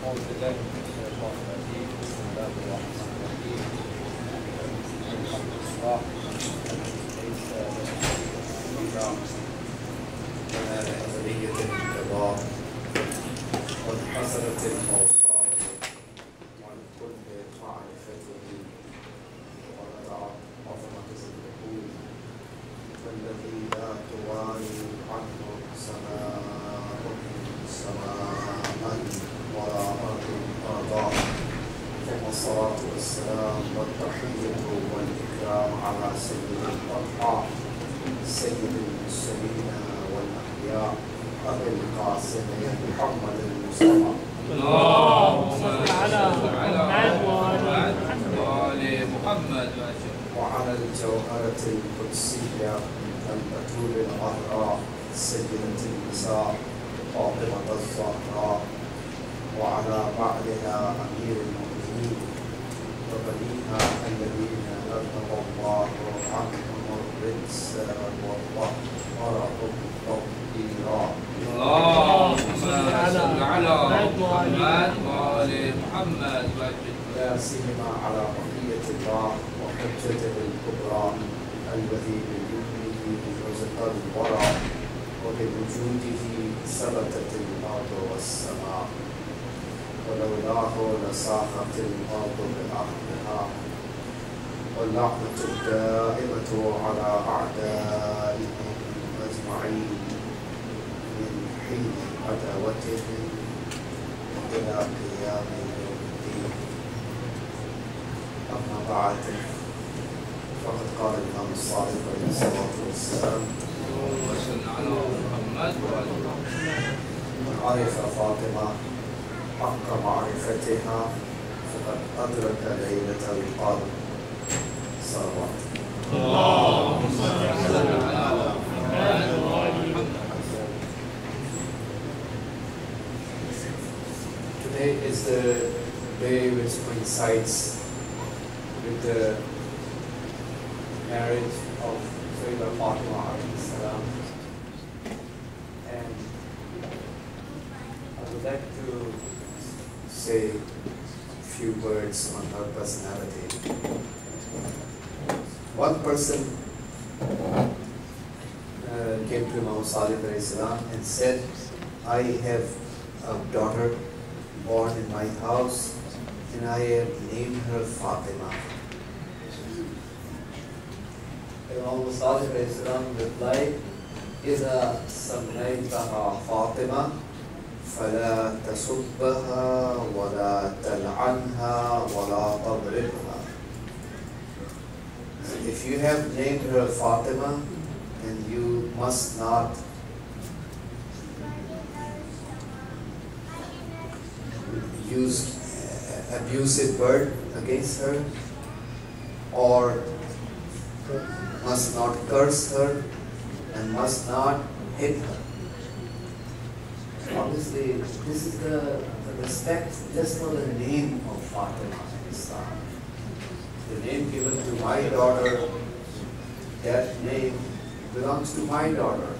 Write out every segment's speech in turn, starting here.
أعوذ بالله من الشيطان الرجيم بسم الله الرحمن الرحيم الحمد لله ليس له ولا لأبدية انقضاء قد حصلت الأوصاف عن كل معرفته ورفع عظمة الدخول والذي لا توالي عنه سماء ولا أرض أرضا ثم الصلاة والسلام والتحية والإكرام على سيد الأرحام سيد المرسلين والأحياء أبي القاسم محمد المصطفى اللهم صل على محمد وآل محمد وعلى الجوهرة القدسية البتول العذراء سيدة النساء فاطمة الزهراء وعلى بعدها أمير المؤمنين وبنيها الذين نظم الله عنهم الرجس وطهرهم تطهيرا. اللهم صل على محمد وآل محمد لا سيما على بقية الله وحجته الكبرى الذي بجوده رزق الورى وبوجوده ثبتت الأرض والسماء ولولاه لساخت الأرض بأهلها واللعنة الدائمة على أعدائهم أجمعين من حين عداوتهم إلى قيام يوم الدين. أما بعد فقد قال الإمام الصادق عليه الصلاة والسلام وصل على محمد وآل محمد من عرف فاطمة حق معرفتها فقد أدرك ليلة القدر. صلوات. اللهم صل على محمد وآل محمد. Today is the day which coincides with the marriage of Sayyeda Fatima alayhi salam, and I would like to say a few words on her personality. One person came to Imam Sadiq alayhi salam and said, I have a daughter born in my house and I have named her Fatima. Imam Sadiq alayhi salam replied, إذا سميتها فاطمة فلا تسبها ولا تلعنها ولا تضربها. If you have named her Fatima, then you must not use abusive word against her, or must not curse her, and must not hit her. Obviously, this is the respect just for the name of Fatima in Islam. The name given to my daughter, that name belongs to my daughter,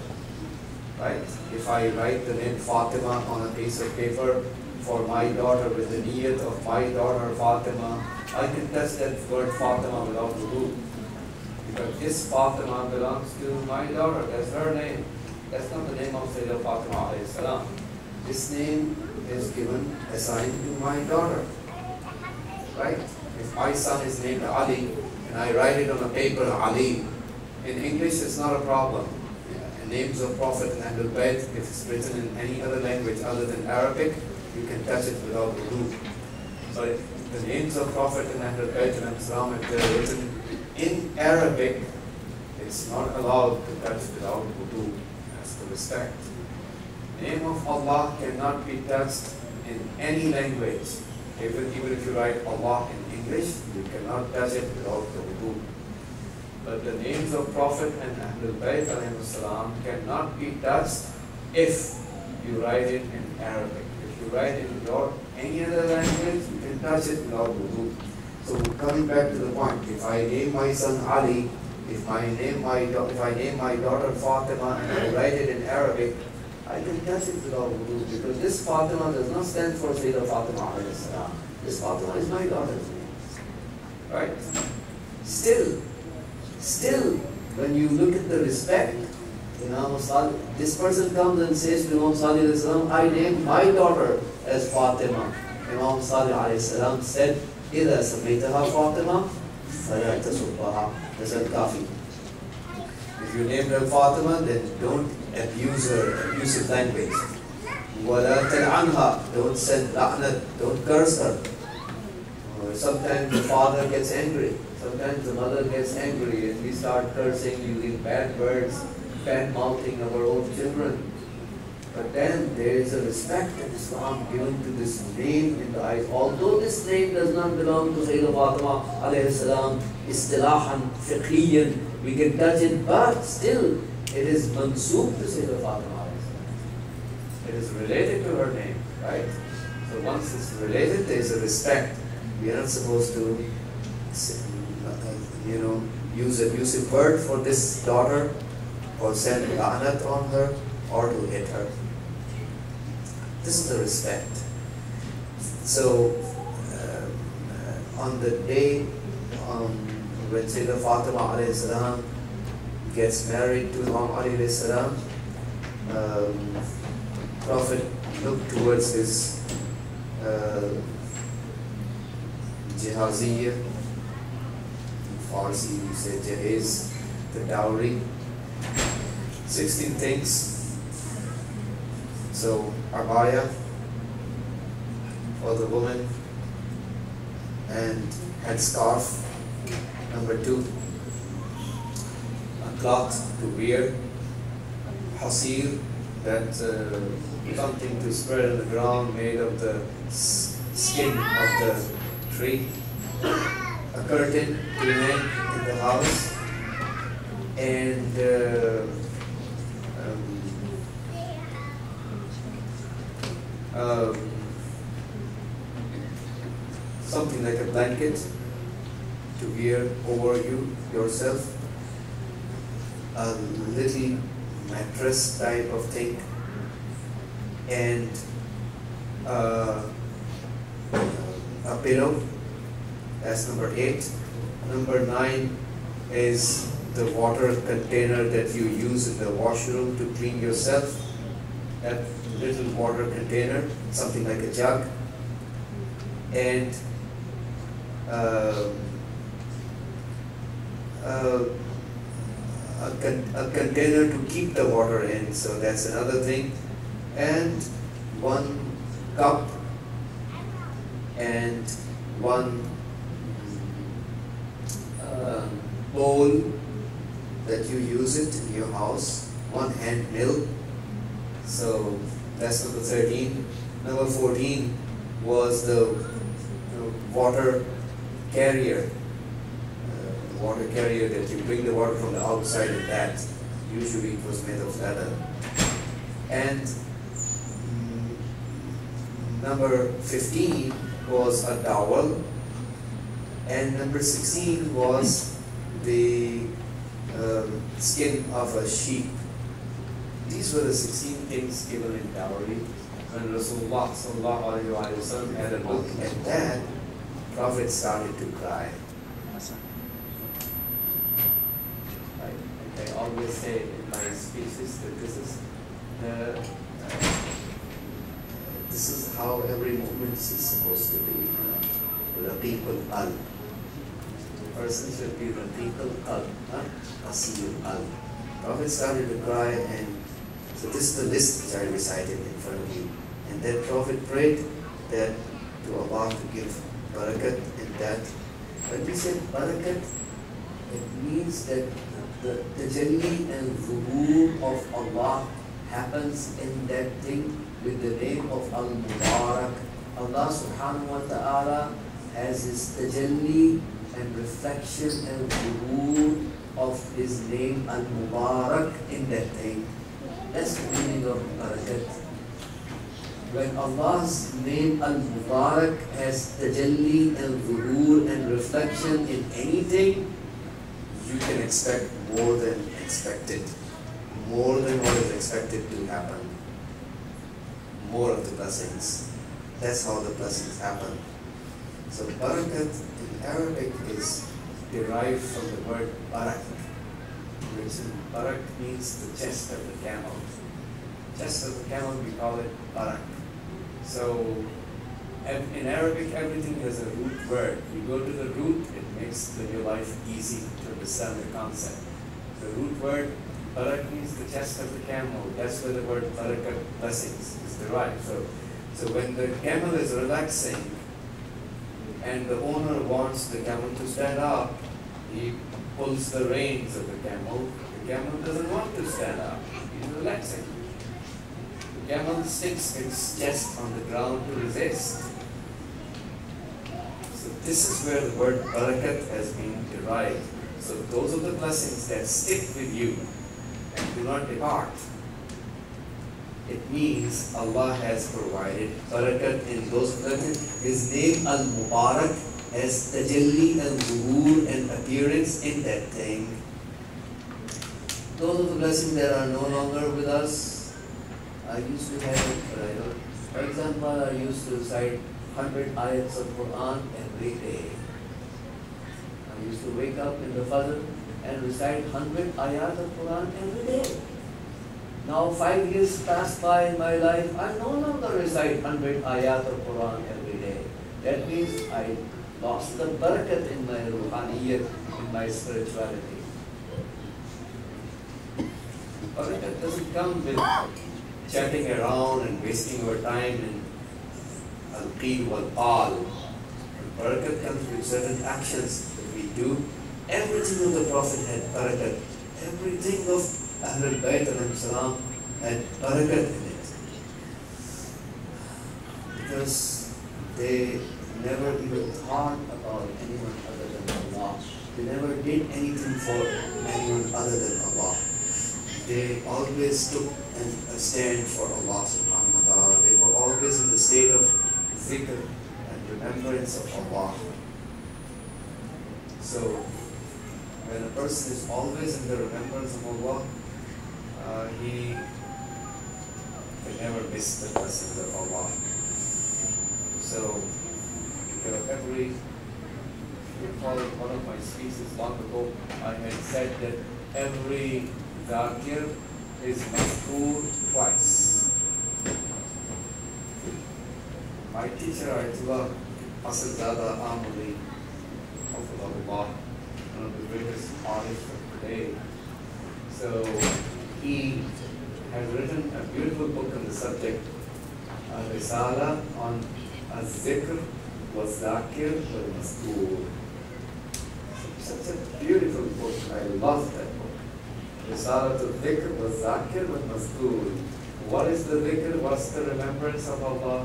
right? If I write the name Fatima on a piece of paper for my daughter with the niyat of my daughter Fatima, I can touch that word Fatima without wudu. Because this Fatima belongs to my daughter, that's her name. That's not the name of Sayyida Fatima alayhi salam. This name is given, assigned to my daughter, right? If my son is named Ali and I write it on a paper Ali, in English it's not a problem. Names of Prophet and Ahlul Bayt, if it's written in any other language other than Arabic, you can touch it without wudu. But the names of Prophet and Ahlul Bayt and Islam, if they're written in Arabic, it's not allowed to touch without wudu. That's the respect. The name of Allah cannot be touched in any language. Even if you write Allah in English, you cannot touch it without the wudu. But the names of Prophet and Ahlul Bayt alayhi salam cannot be touched if you write it in Arabic. If you write it in any other language, you can touch it without wudu. So coming back to the point, if I name my son Ali, if I name my daughter Fatima and I write it in Arabic, I can touch it without wudu because this Fatima does not stand for Sayyida Fatima alayhi salam. This Fatima is my daughter's name. Right? Still, when you look at the respect, this person comes and says to Imam Salih alayhi salam, I named my daughter as Fatima. Imam Salih alayhi salam said, إِذَا سَمَيْتَهَا فَاطِمَةً فَلَا تَسُبَّهَا. That's al-Kafi. If you named her Fatima, then don't abuse her, abusive language. وَلَا تَلْعَنْهَا. Don't send la'nat, don't curse her. Sometimes the father gets angry, sometimes the mother gets angry, and we start cursing, using bad words, bad mouthing our own children. But then there is a respect in Islam given to this name in the eyes. Although this name does not belong to Sayyida Fatima alayhi salam, istilahan, fiqhiyan, we can touch it, but still it is mansoob to Sayyida Fatima alayhi salam. It is related to her name, right? So once it's related, there is a respect. We are not supposed to, use abusive word for this daughter, or send la'nat on her, or to hit her. This is the respect. So, on the day when Sayyida Fatima alayhi salam gets married to Imam Ali alayhi salam, Prophet looked towards his jihaziyya, in Farsi we say jahiz, the dowry, 16 things. So, abaya for the woman, and headscarf. Number 2, a cloth to wear, hasir, that something to spread on the ground made of the skin of the tree, a curtain to hang in the house, and something like a blanket to wear over yourself, a little mattress type of thing, and a pillow. That's number 8. Number 9 is the water container that you use in the washroom to clean yourself. That little water container, something like a jug, and a container to keep the water in, so that's another thing, and 1 cup and 1 bowl that you use it in your house, 1 hand mill. So that's number 13. Number 14 was the water carrier. Water carrier that you bring the water from the outside, and that usually it was made of leather. And number 15 was a towel, and number 16 was the skin of a sheep. These were the 16 things given in dowry. When Rasulullah sallallahu alaihi wasallam had a look at that, Prophet started to cry. I always say in my speeches that this is how every movement is supposed to be. Raqiq al-qalb. The person should be Raqiq al-qalb, Asir al. Prophet started to cry, and so this is the list which I recited in front of you. And then Prophet prayed that to Allah to give barakat in that. When we say barakat, it means that the tajalli and zuhur of Allah happens in that thing with the name of Al-Mubarak. Allah subhanahu wa ta'ala has his tajalli and reflection and zuhur of his name Al-Mubarak in that thing. That's the meaning of barakat. When Allah's name Al-Mubarak has tajalli and zuhur and reflection in anything, you can expect more than expected, more than what is expected to happen. more of the blessings. That's how the blessings happen. So barakat in Arabic is derived from the word barak, which in barak means the chest of the camel. Chest of the camel, we call it barak. So in Arabic, everything has a root word. You go to the root, it makes your life easy to understand the concept. The root word barak means the chest of the camel. That's where the word barakat, blessings, is derived. So when the camel is relaxing and the owner wants the camel to stand up, he pulls the reins of the camel. The camel doesn't want to stand up. He's relaxing. The camel sticks its chest on the ground to resist. So this is where the word barakat has been derived. So those are the blessings that stick with you and do not depart. It means Allah has provided barakat in those blessings. His name Al-Mubarak has tajalli and zuhur and appearance in that thing. Those are the blessings that are no longer with us. I used to have it, but I don't. For example, I used to recite 100 ayats of Quran every day. I used to wake up in the Fajr and recite 100 ayat of Quran every day. Now 5 years passed by in my life, I no longer recite 100 ayat of Quran every day. That means I lost the barakat in my ruhaniyat, in my spirituality. Barakat doesn't come with chatting around and wasting our time in al-qeel wal-qal. Barakat comes with certain actions that we do. Everything of the Prophet had barakat. Everything of Ahlul Bayt al-Salam had barakat in it. Because they never even thought about anyone other than Allah. They never did anything for anyone other than Allah. They always took a stand for Allah subhanahu wa ta'ala. They were always in the state of zikr and remembrance of Allah. So when a person is always in the remembrance of Allah, he can never miss the blessings of Allah. So, every, you recall in one of my speeches long ago, I had said that every dhakir is mazkur twice. My teacher, Ayatollah Hazrat Zada Amuli, one of the greatest artists of today. So he has written a beautiful book on the subject, a risala on az-zikr wa-zakir wal-mazkur. Such a beautiful book. I love that book. Risala to dhikr wa-zakir wal-mazkur. What is the dhikr? What's the remembrance of Allah?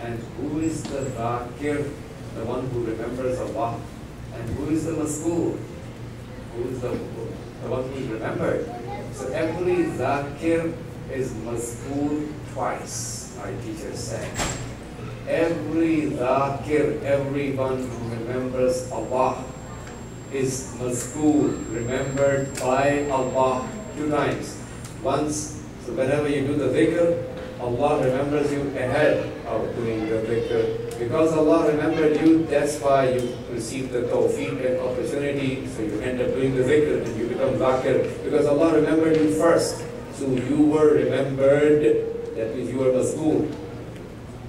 And who is the zakir? The one who remembers Allah. And who is the mazkur? Who is the one who is remembered? So every zakir is mazkur twice, my teacher said. Every zakir, everyone who remembers Allah, is mazkur, remembered by Allah 2 times. Once, so whenever you do the dhikr, Allah remembers you ahead of doing the dhikr. Because Allah remembered you, that's why you receive the tawfiq and opportunity, so you end up doing the dhikr and you become dhakir. Because Allah remembered you first, so you were remembered, that means you were mazkur.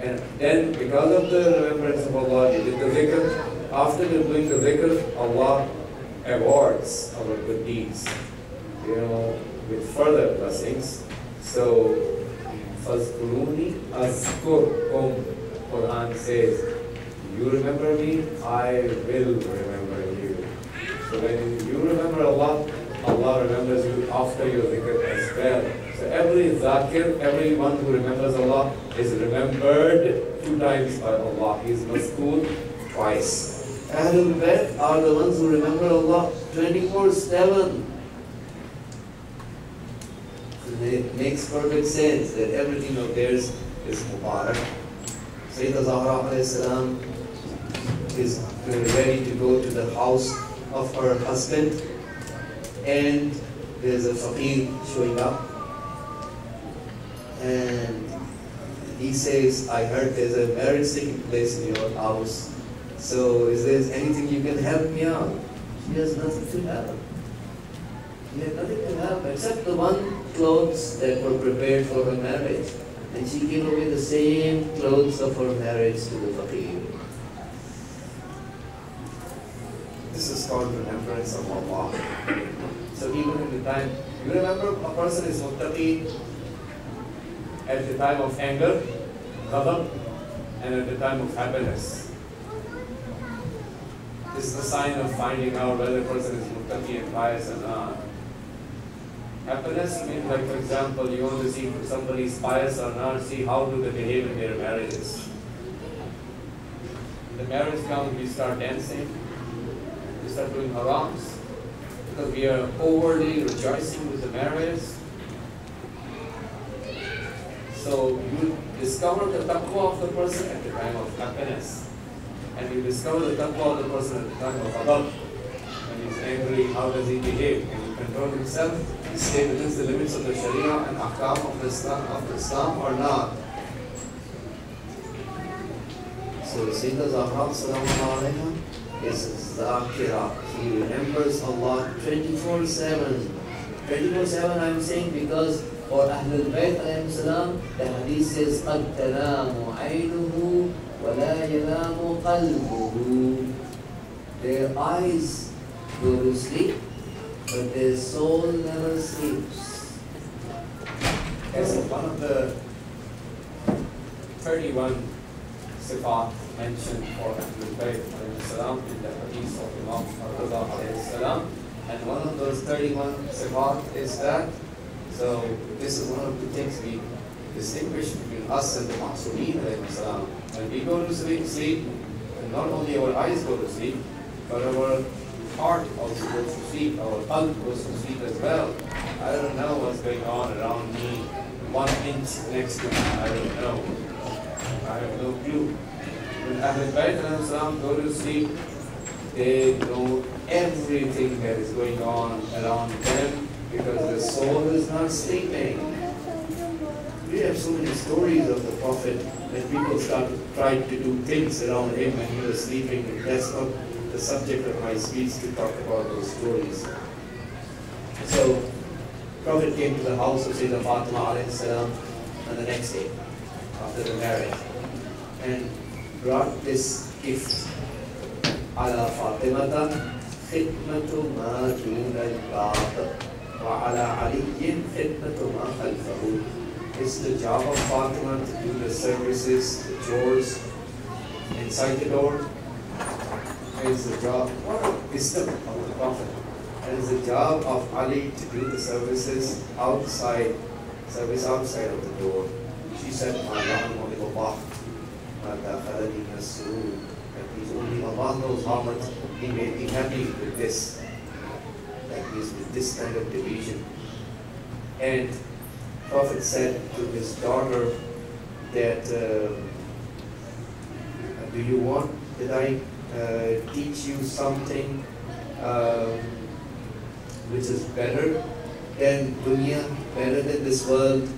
And then because of the remembrance of Allah, you did the dhikr. After doing the dhikr, Allah awards our good deeds, with further blessings. So, Fazkuruni azkurkum. Quran says, you remember me, I will remember you. So when you remember Allah, Allah remembers you after your dhikr as well. So every zakir, everyone who remembers Allah is remembered 2 times by Allah. He is mazkur twice. Ahlul Bayt are the ones who remember Allah 24/7. So it makes perfect sense that everything of theirs is Mubarak. Sayyeda Zahra is ready to go to the house of her husband, and there's a faqir showing up, and he says, I heard there's a marriage taking place in your house. So is there anything you can help me out? She has nothing to help. She had nothing to help except the one clothes that were prepared for her marriage. And she gave away the same clothes of her marriage to the faqir. This is called remembrance of Allah. So even in the time, you remember a person is muttaqi at the time of anger, ghadab, and at the time of happiness. This is the sign of finding out whether a person is muttaqi and pious or not. Happiness means, like for example, you want to see if somebody is pious or not, see how do they behave in their marriages. The marriage comes, we start dancing, we start doing harams, because we are overly rejoicing with the marriage. So you discover the taqwa of the person at the time of happiness. And you discover the taqwa of the person at the time of ghadab. When he's angry, how does he behave? Can he control himself? He stay within the limits of the Sharia and ahkam of Islam or not? So Sayyida Zahra is Zakira. He remembers Allah 24/7. 24/7 I'm saying because for Ahlul Bayt alayhi salam, the hadith says, قَدْ تَنَامُ عَيْنُهُ وَلَا يَنَامُ قَلْبُهُ. Their eyes go to sleep, but their soul never sleeps. As one of the 31 sifat mentioned for Ahlul Bayt alayhi salam in the hadith of Imam Hazrat alayhi salam, and one of those 31 sifat is that. So this is one of the things we distinguish between us and the Ma'soomeen alayhi salam. When we go to sleep, and not only our eyes go to sleep, but our heart also goes to sleep, our qalb goes to sleep as well. I don't know what's going on around me, 1 inch next to me, I don't know. I have no clue. When Ahlul Bayt alayhi salam go to sleep, they know everything that is going on around them, because the soul is not sleeping. We have so many stories of the Prophet when people tried to do things around him when he was sleeping. And that's not the subject of my speech to talk about those stories. So, Prophet came to the house of Sayyida Fatima alayhi salam on the next day after the marriage and brought this gift. Ala Fatimata khidmatu ma duna al-bab. وَعَلَىٰ عَلِيٍّ خِدْمَةُ مَا خَلْفَهُ. It's the job of Fatima to do the services, the chores inside the door. It's the job, what a wisdom of the Prophet. And it's the job of Ali to do the services outside, service outside of the door. She said, that means only Allah knows how much He made me happy with this. That is with this kind of division. And Prophet said to his daughter that, do you want that I teach you something which is better than dunya, better than this world,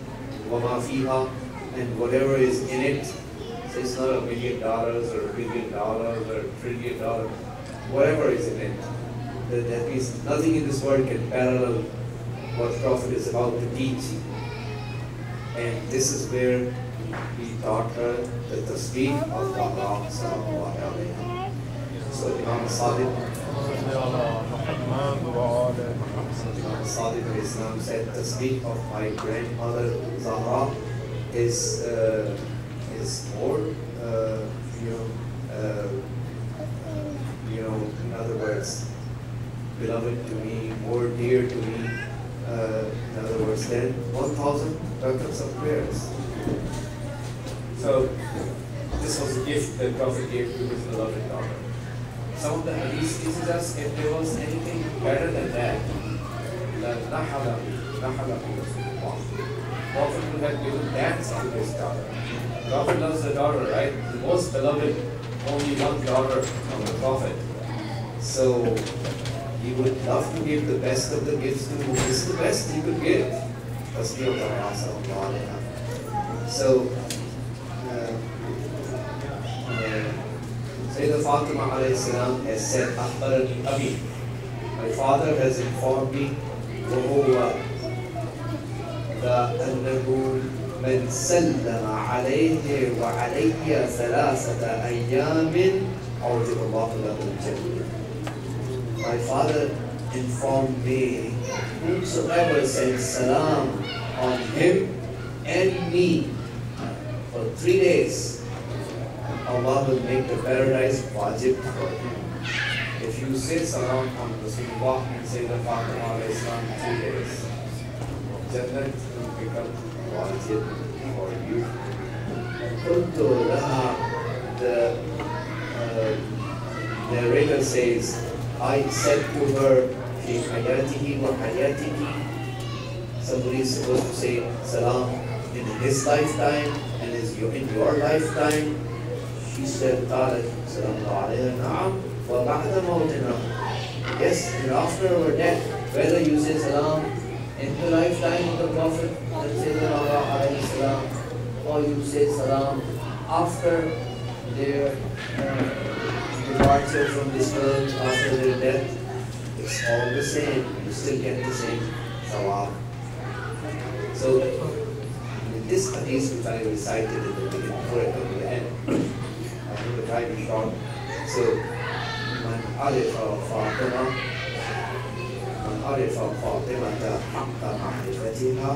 وَمَا فِيهَا, and whatever is in it. So it's not $1 million or $1 billion or $1 trillion, whatever is in it. That means nothing in this world can parallel what Prophet is about to teach. And this is where he taught her the tasbih of Allah sallallahu alayhi wa sallam. So Imam Sadiq alayhi salam said, tasbih of my grandmother Zahra is more, in other words, beloved to me, more dear to me, in other words, than 1,000 rakats of prayers. So, this was a gift that Prophet gave to his beloved daughter. Some of the hadith teaches us if there was anything better than that, Prophet would have given that to his daughter. Prophet loves the daughter, right? The most beloved, only one daughter of the Prophet. So, he would love to give the best of the gifts to whom is the best he could give. So, Sayyida Fatima alayhi salam has said, Akhbarani Abi. My father has informed me, وهو أنه من سلم عليه وعلي 3 أيام أوجب الله له الجنة. My father informed me, whosoever sends salam on him and me for 3 days, Allah will make the paradise wajib for him. If you say salam on Rasulullah and say the Fatima alayhi salam 3 days, Jannah will become wajib for you. The narrator says, I said to her, fi hayatihi wa hayatiki. Somebody is supposed to say salam in his lifetime and in your lifetime. She said, قالت سلام الله عليها نعم وبعد موتنا. Yes, and after our death, whether you say salam in the lifetime of the Prophet, or you say salam after their departure from this world, after their death, it's all the same. You still get the same sawab. So, this hadith which I recited in the beginning, before I come to the end, I know the time is short. So, من عرف فاطمة حق معرفتها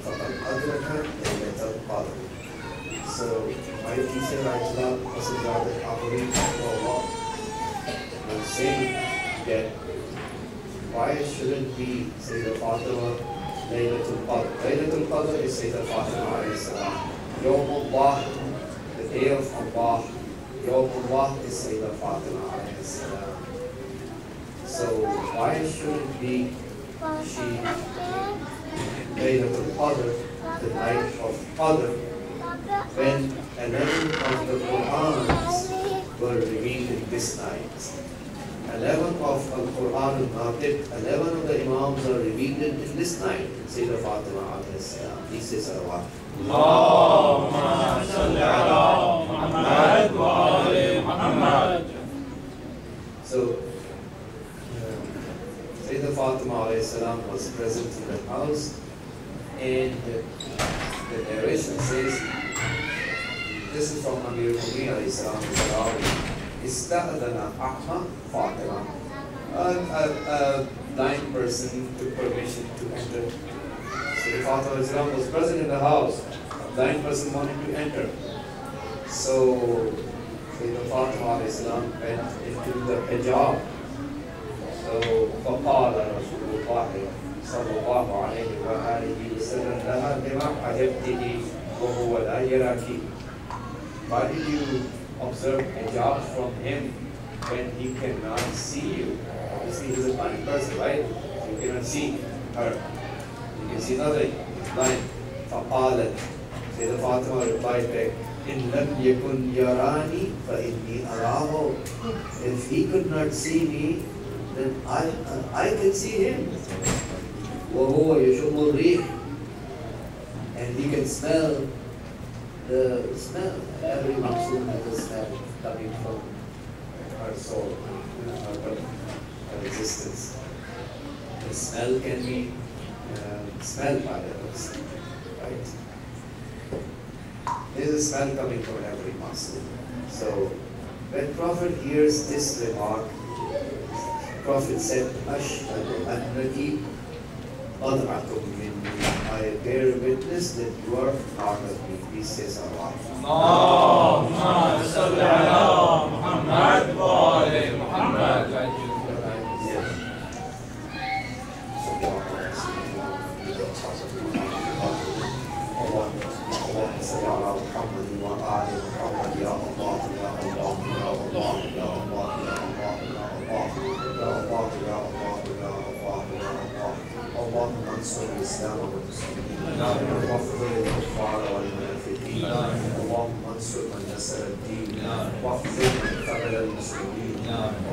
فقد أدرك ليلة القدر. So, my teacher, Ayatollah Hazrat Aburi, was saying that why shouldn't we say the Fatima Laylatul Qadr? Laylatul Qadr is Sayyida Fatima alayhi salam. Yawmullah, the day of Allah. Yawmullah is Sayyida Fatima alayhi salam. So why shouldn't we she Laylatul Qadr, the night of Qadr, when 11 of the Qur'ans were revealed in this night? 11 of Al-Quran al-Natib, 11 of the Imams are revealed in this night. Sayyida Fatima alayhi salam. He says, Allahumma salli ala Muhammad wa ali Muhammad. So, Sayyida Fatima alayhi salam was present in the house, and the narration says, this is from Amir Mu'min alayhi salam, Ista'adana Ahma Fatima. A blind person took permission to enter. So Fatima was present in the house. A blind person wanted to enter. So Fatima went into the hijab. So فقال رسول الله صلى الله عليه وآله وسلم لها لما حجبته وهو لا يراك. Why did you observe hijab from him when he cannot see you? Obviously he's a blind person, right? You cannot see her. You can see nothing. He's blind. فقالت. Sayyida Fatima replied back, إن لم يكن يراني فإني أراه. If he could not see me, then I can see him. وهو يشم الريح. And he can smell the smell. Every Muslim has a smell coming from her soul, her existence. The smell can be smelled by others, right? There is a smell coming from every Muslim. So, when Prophet hears this remark, Prophet said, Ashhadu annaki ad'akum minni. I bear witness that you are part of me. He says, Allahumma salli ala Muhammad wa ali Muhammad. اللهم انصر الاسلام والمسلمين واخذل الكفار والمنافقين اللهم انصر من نصر الدين واخذل من خذل المسلمين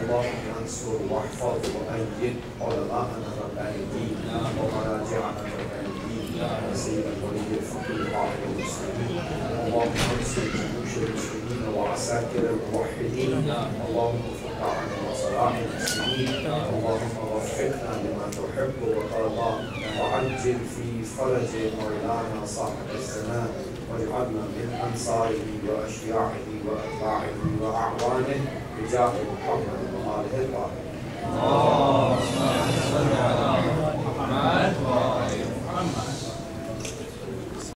اللهم انصر واحفظ وايد علماءنا الربانيين ومراجعنا الربانيين سيد الولي الفقيه عاقل المسلمين. اللهم انصر جيوش المسلمين وعساكر الموحدين. اللهم ارفع عنا وصلاح المسلمين. اللهم وفقنا لما تحب وترضى، وعجل في فرج مولانا صاحب الزمان، واجعلنا من انصاره واشياعه واتباعه واعوانه بجاه محمد وآله الطاهرين.